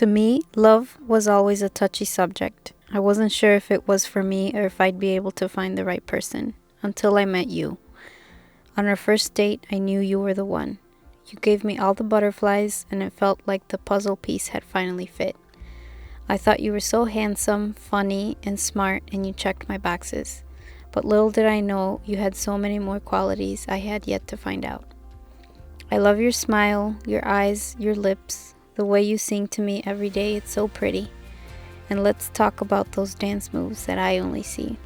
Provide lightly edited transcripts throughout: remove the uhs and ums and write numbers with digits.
To me, love was always a touchy subject. I wasn't sure if it was for me or if I'd be able to find the right person until I met you. On our first date, I knew you were the one. You gave me all the butterflies, and it felt like the puzzle piece had finally fit. I thought you were so handsome, funny, and smart, and you checked my boxes. But little did I know you had so many more qualities I had yet to find out. I love your smile, your eyes, your lips, the way you sing to me every day. It's so pretty. And let's talk about those dance moves that I only see.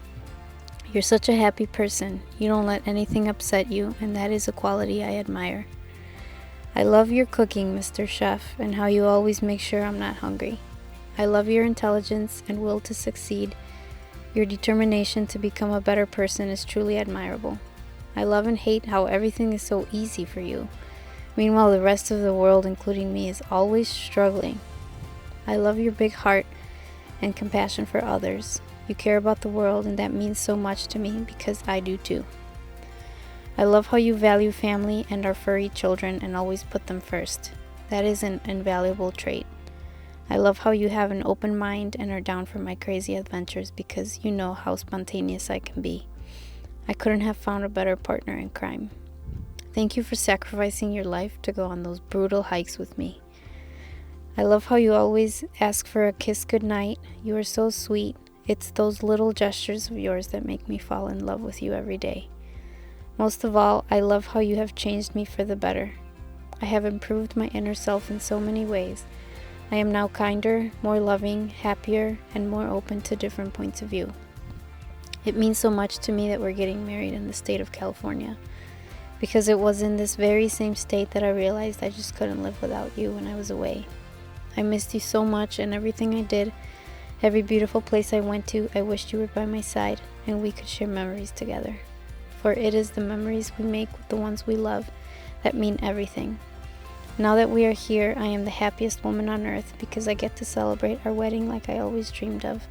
You're such a happy person. You don't let anything upset you, and that is a quality I admire. I love your cooking, Mr. Chef, and how you always make sure I'm not hungry. I love your intelligence and will to succeed. Your determination to become a better person is truly admirable. I love and hate how everything is so easy for you. Meanwhile, the rest of the world, including me, is always struggling. I love your big heart and compassion for others. You care about the world, and that means so much to me because I do too. I love how you value family and our furry children and always put them first. That is an invaluable trait. I love how you have an open mind and are down for my crazy adventures because you know how spontaneous I can be. I couldn't have found a better partner in crime. Thank you for sacrificing your life to go on those brutal hikes with me. I love how you always ask for a kiss goodnight. You are so sweet. It's those little gestures of yours that make me fall in love with you every day. Most of all, I love how you have changed me for the better. I have improved my inner self in so many ways. I am now kinder, more loving, happier, and more open to different points of view. It means so much to me that we're getting married in the state of California, because it was in this very same state that I realized I just couldn't live without you when I was away. I missed you so much, and everything I did, every beautiful place I went to, I wished you were by my side and we could share memories together. For it is the memories we make with the ones we love that mean everything. Now that we are here, I am the happiest woman on earth because I get to celebrate our wedding like I always dreamed of,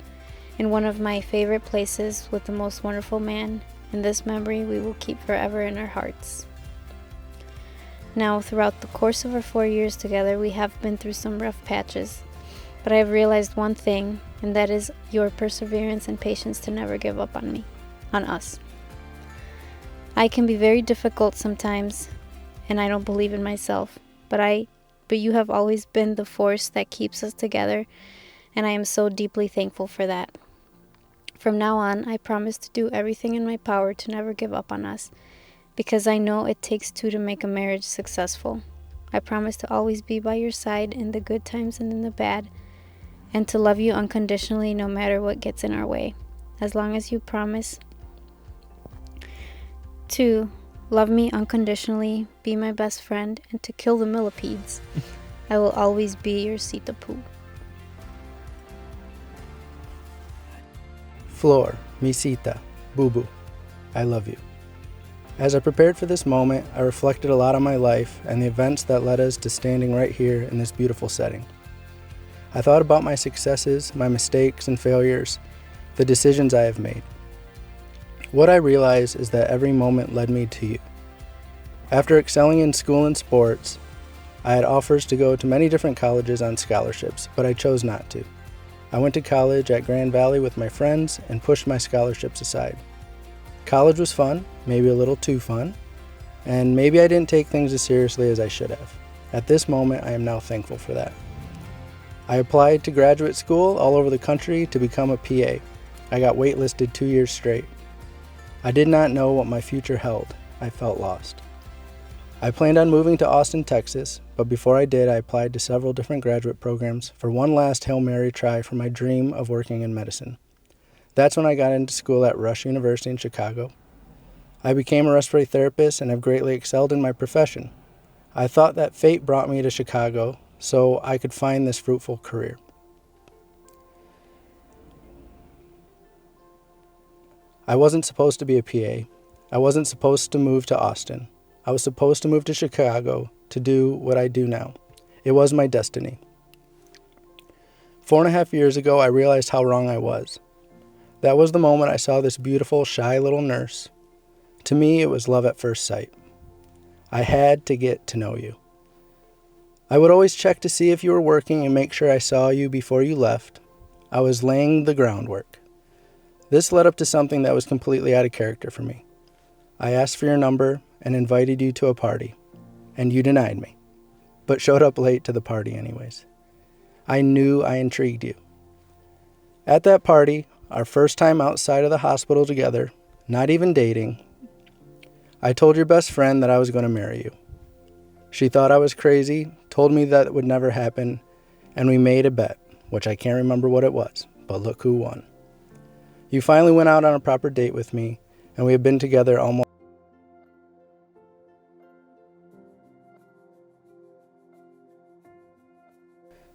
in one of my favorite places with the most wonderful man, and this memory we will keep forever in our hearts. Now, throughout the course of our 4 years together, we have been through some rough patches, but I have realized one thing, and that is your perseverance and patience to never give up on us. I can be very difficult sometimes, and I don't believe in myself, but you have always been the force that keeps us together, and I am so deeply thankful for that. From now on, I promise to do everything in my power to never give up on us, because I know it takes two to make a marriage successful. I promise to always be by your side in the good times and in the bad, and to love you unconditionally no matter what gets in our way. As long as you promise to love me unconditionally, be my best friend, and to kill the millipedes, I will always be your Sita Poo. Flor, mi Sita, boo boo, I love you. As I prepared for this moment, I reflected a lot on my life and the events that led us to standing right here in this beautiful setting. I thought about my successes, my mistakes and failures, the decisions I have made. What I realized is that every moment led me to you. After excelling in school and sports, I had offers to go to many different colleges on scholarships, but I chose not to. I went to college at Grand Valley with my friends and pushed my scholarships aside. College was fun, maybe a little too fun, and maybe I didn't take things as seriously as I should have. At this moment, I am now thankful for that. I applied to graduate school all over the country to become a PA. I got waitlisted 2 years straight. I did not know what my future held. I felt lost. I planned on moving to Austin, Texas, but before I did, I applied to several different graduate programs for one last Hail Mary try for my dream of working in medicine. That's when I got into school at Rush University in Chicago. I became a respiratory therapist and have greatly excelled in my profession. I thought that fate brought me to Chicago so I could find this fruitful career. I wasn't supposed to be a PA. I wasn't supposed to move to Austin. I was supposed to move to Chicago to do what I do now. It was my destiny. 4.5 years ago, I realized how wrong I was. That was the moment I saw this beautiful, shy little nurse. To me, it was love at first sight. I had to get to know you. I would always check to see if you were working and make sure I saw you before you left. I was laying the groundwork. This led up to something that was completely out of character for me. I asked for your number and invited you to a party, and you denied me, but showed up late to the party anyways. I knew I intrigued you. At that party, our first time outside of the hospital together, not even dating, I told your best friend that I was going to marry you. She thought I was crazy, told me that it would never happen, and we made a bet, which I can't remember what it was, but look who won. You finally went out on a proper date with me, and we have been together almost.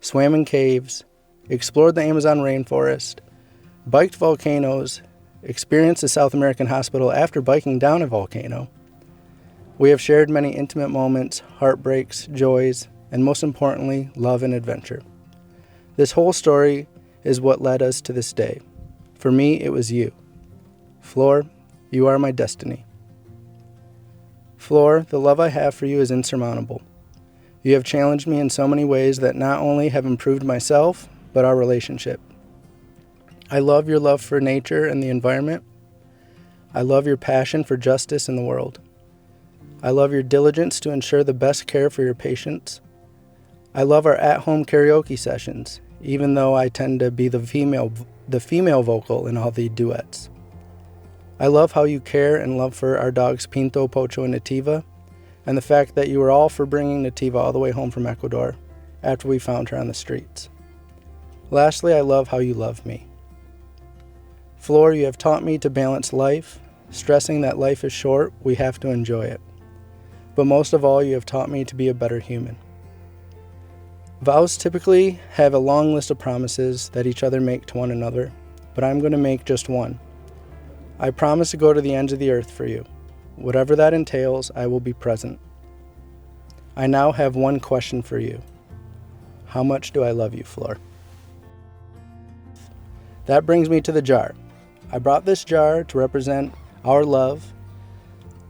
Swam in caves, explored the Amazon rainforest, biked volcanoes, experienced a South American hospital after biking down a volcano. We have shared many intimate moments, heartbreaks, joys, and most importantly, love and adventure. This whole story is what led us to this day. For me, it was you. Flor, you are my destiny. Flor, the love I have for you is insurmountable. You have challenged me in so many ways that not only have improved myself, but our relationship. I love your love for nature and the environment. I love your passion for justice in the world. I love your diligence to ensure the best care for your patients. I love our at-home karaoke sessions, even though I tend to be the female vocal in all the duets. I love how you care and love for our dogs Pinto, Pocho, and Nativa, and the fact that you were all for bringing Nativa all the way home from Ecuador after we found her on the streets. Lastly, I love how you love me. Flor, you have taught me to balance life, stressing that life is short, we have to enjoy it. But most of all, you have taught me to be a better human. Vows typically have a long list of promises that each other make to one another, but I'm going to make just one. I promise to go to the ends of the earth for you. Whatever that entails, I will be present. I now have one question for you. How much do I love you, Flor? That brings me to the jar. I brought this jar to represent our love,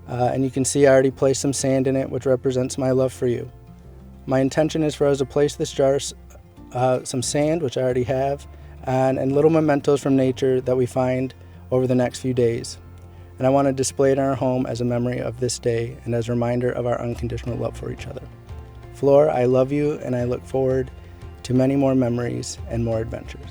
and you can see I already placed some sand in it, which represents my love for you. My intention is for us to place this jar, some sand, which I already have, and little mementos from nature that we find over the next few days. And I want to display it in our home as a memory of this day and as a reminder of our unconditional love for each other. Flor, I love you, and I look forward to many more memories and more adventures.